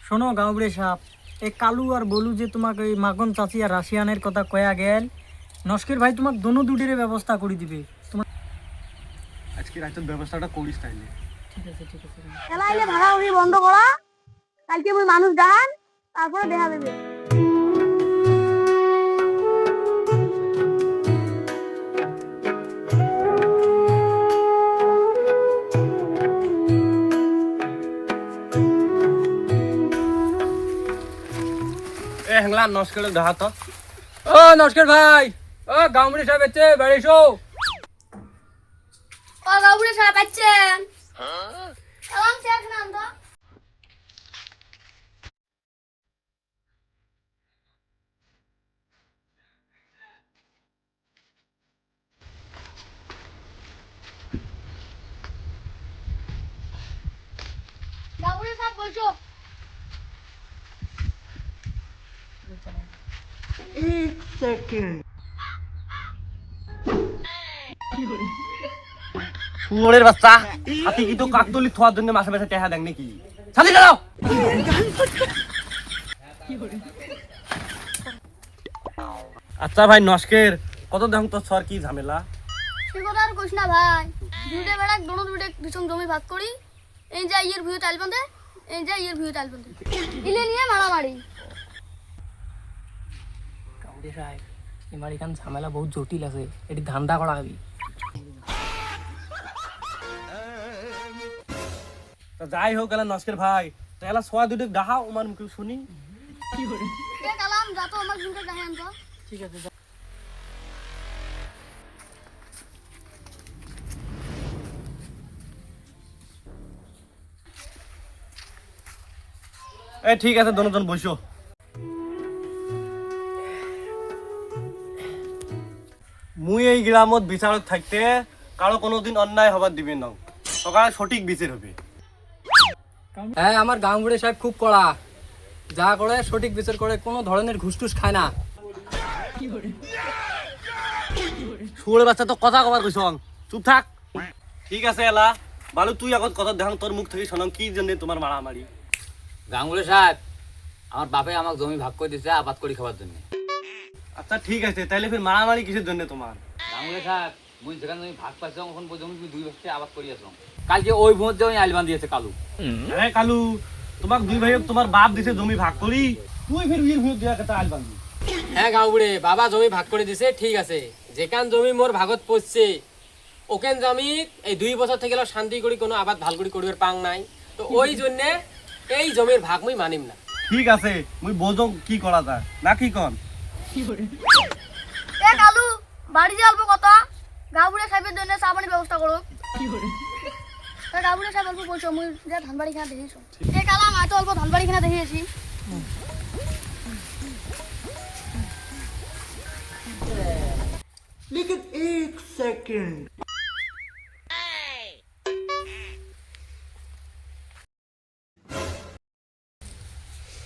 শোনো গাঁবড়ে সাপ, এই কালু আর বলু যে তোমাকে এই মাখন চাচি আর রাশিয়ানের কথা কয়া গেল, নস্কের ভাই তোমাকে দোনো দুটির ব্যবস্থা করে দিবে। তোমার আজকে রাতের ব্যবস্থাটা করিস তাইলে। ঠিক আছে ঠিক আছে। খেলা আইলে ভাড়াউড়ি বন্ধ করা, কালকে ওই মানুষ ডান, তারপরে দেখা দেবে। এ হ্যাংলা নস্কের দেখা তো। ও নমস্কার ভাই, ও গামড়ি সাহেব এসে বেড়ে এসো। ও গাউড়ে সাহেব পাচ্ছেন সালাম শেখ নাম তো। গাউড়ে সাহেব বসো। শুয়োরের বাচ্চা, হাতি কি তো কাকতলি থোয়ার জন্য মাসে মাসে টেহা দেন নাকি? ছাতি দাও। আচ্ছা ভাই নস্কের কত দাম তো সর কি ঝামেলা? সে কথা আর কইস না ভাই, দুটে বেড়া দোনো দুটে দুসং জমি ভাগ করি, এই যা ইয়ের ভিউ টাইল বাঁধে, এই যা ইয়ের ভিউ টাইল বাঁধে, ইলে নিয়ে মারামারি। গাঁবড়ে সাহেব, এবার এখান ঝামেলা বহুত জটিল আছে, এটি ধান্দা করা হবে। তা যাই হোক এলা নস্কের ভাই, তো এলা সোয়া দুটো ডাহা ওমার মুখে শুনি। কে কালাম যা তো আমার জুনটা দেখেন তো। ঠিক আছে। এ ঠিক আছে দোনোজন বসো। মুই এই গ্রামত বিচারক থাকতে কারো কোনোদিন অন্যায় হবার দিবে না, সকালে সঠিক বিচার হবে। হ্যাঁ, আমার গামড়ি সাহেব খুব কড়া, যা করে সঠিক বিচার করে, কোনো ধরনের ঘুষ টুস খায় না। শুয়োরের বাচ্চা তো কথা কবার কইছ, চুপ থাক। ঠিক আছে এলা বালু, তুই আগত কথা দেখাং, তোর মুখ থেকে শোনাম কি জন্য তোমার মারামারি। গাঙ্গুলি সাহেব, আমার বাপে আমাকে জমি ভাগ করে দিয়েছে আবাদ করে খাওয়ার জন্য। আচ্ছা ঠিক আছে, তাইলে ফির মারামারি কিসের জন্য তোমার? গাঙ্গুলি সাহেব, মুই যেখানে জমি ভাগ পাইছ ওখান পর্যন্ত তুমি 2 বছর আবাদ করিয়াছ। কালকে ওই ভোট জমি আইলবান দিয়েছে কালু। আরে কালু, তোমাক দুই ভাই তোমার বাপ দিছে জমি ভাগ করি, তুই ফির বীর ভূত দিয়া কথা আইল বান্ধি। হ্যাঁ গাঁবড়ে, বাবা জমি ভাগ করে দিছে, ঠিক আছে। যেখান জমি মোর ভাগত পড়ছে, ওখান জমি এই 2 বছর থেকে শান্তি করি কোনো আবাদ ভাল করে করিবার পাং নাই, তো ওই জন্যে এই জমির ভাগ মুই মানিম না। ঠিক আছে, মুই বোঝং কি করা যায় না, কি কন? এ কালু বাড়ি যে অল্প কথা, গাউড়ে সাহেবের জন্য চা পানির ব্যবস্থা করো। গাউড়ে সাহেব অল্প বলছো, মুই যে ধানবাড়ি খানা দেখিয়েছো। এ কালাম আয় তো অল্প ধানবাড়ি খানা দেখিয়েছি।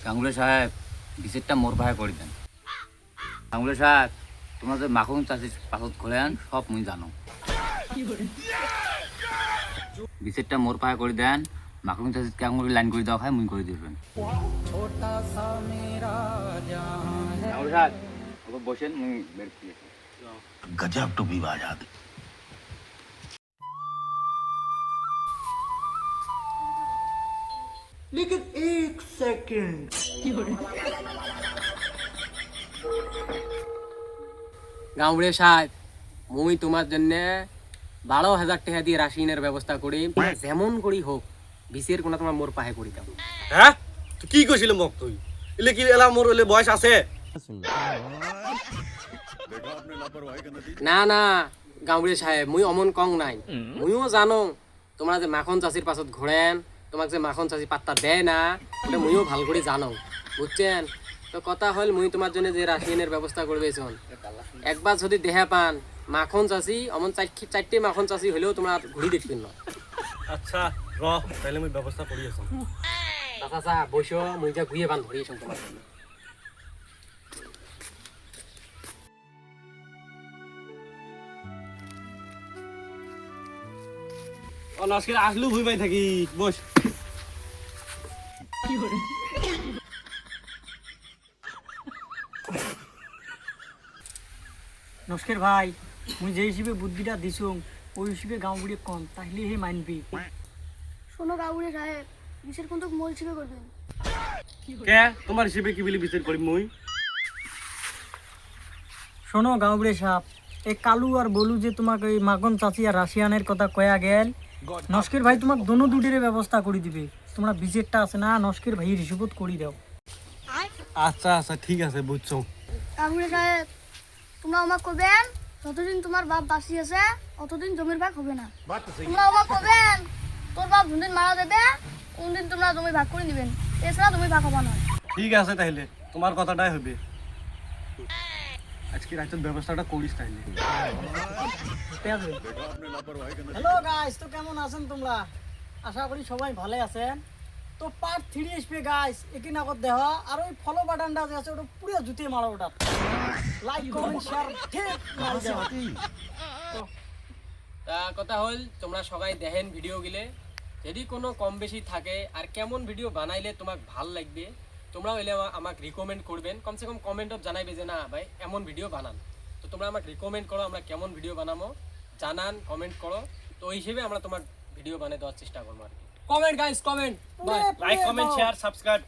গাঙ্গুলি সাহেব, বিচারটা মোর ভাই করে দেন। গাঙ্গুলি সাহেব, তোমার যে মাখন চাষির পাছত খোলেন সব মুই জানো। বিচারটা মোর পায়ে করে দেন, মাখন চাষির কেমন করে লাইন করে দেওয়া হয় মুই করে দিবেন। গাঙ্গুলি সাহেব, ওকে বসেন, মুই বের করিয়েছি। गजब टू बी आजाद। लेकिन एक सेकंड, গাঁবড়ে সাহেব, মুই তোমার জন্য 12,000 টাকা দিয়ে রাশিনের ব্যবস্থা করি, যেমন করি হোক বিচার কোনা তোমার মোর পাহে করি দাও। হ্যাঁ তুই কি কইছিল মোক? তুই এলে কি এলা মোর এলে বয়স আছে? না না গাঁবড়ে সাহেব, মুই অমন কং নাই। মুইও জানো তোমরা যে মাখন চাষির পাছত ঘোরেন, তোমাক যে মাখন চাষি পাত্তা দেয় না, ওটা মুইও ভাল করে জানো, বুঝছেন? তো কথা হল, মুই তোমার জন্য যে রাশিয়ানের ব্যবস্থা করবেছন, একবার যদি দেহা পান মাখন চাষি, অমন 4টে মাখন চাষি হলেও তোমরা ঘুরি দেখবেন না। আচ্ছা র, তাইলে মুই ব্যবস্থা করি আছো। চাচা বসো, মুই যা ঘুরিয়ে পান ধরিয়েছ তোমার জন্য। ও নস্কের আসলু ভুই পাই থাকি, বস। কি করে নস্কের ভাই মুই যে হিসেবে বুদ্ধিটা দিছুম ওই হিসেবে গাঁও বুড়ি কম তাহলে হে মানবি। শোনো কাউরে সাহেব বিষের কিন্তু মোল ছিপে করবেন। কে তোমার হিসেবে কি বলি বিচার করি মুই? শোনো গাঁওবুড়ে সাপ, এই কালু আর বলু যে তোমাকে এই মাখন চাচি আর রাশিয়ানের কথা কয়া গেল, নস্কের ভাই তোমাকে দোনো দুটির ব্যবস্থা করে দিবে। তোমরা বিজেটটা আছে না নস্কের ভাইয়ের হিসেবত করি দাও। আচ্ছা আচ্ছা ঠিক আছে বুঝছো। কাউরে সাহেব তোমরা আমাকে কবেন যতদিন তোমার বাপ বাঁচি আছে অতদিন জমির ভাগ হবে না। তোমরা আমাকে কবেন তোর বাপ কোনদিন মারা যাবে কোনদিন তোমরা জমি ভাগ করে নিবেন, এছাড়া জমি ভাগ হবে না। ঠিক আছে তাহলে তোমার কথাটাই হবে। আজকে রাতের ব্যবস্থাটা করিস তাহলে। হ্যালো গাইস, তো কেমন আছেন তোমরা? আশা করি সবাই ভালো আছেন। তো পার্ট 3 আসবে গাইস, একিন আগত দেহ আর ওই ফলো বাটনটা যে আছে ওটা পুরো জুতে মারা, ওটা লাইক কমেন্ট শেয়ার ঠিক মারি দাও। তা কথা হল তোমরা সবাই দেখেন ভিডিও গিলে, যদি কোনো কম বেশি থাকে আর কেমন ভিডিও বানাইলে তোমাক ভাল লাগবে তোমরা হইলে আমাকে রিকমেন্ড করবেন, কমসে কম কমেন্টত জানাইবে যে না ভাই এমন ভিডিও বানান। তো তোমরা আমাকে রিকমেন্ড করো, আমরা কেমন ভিডিও বানাবো জানান, কমেন্ট করো। তো ওই হিসেবে আমরা তোমার ভিডিও বানিয়ে দেওয়ার চেষ্টা করবো আর কি। Comment guys, comment. Like comment share subscribe.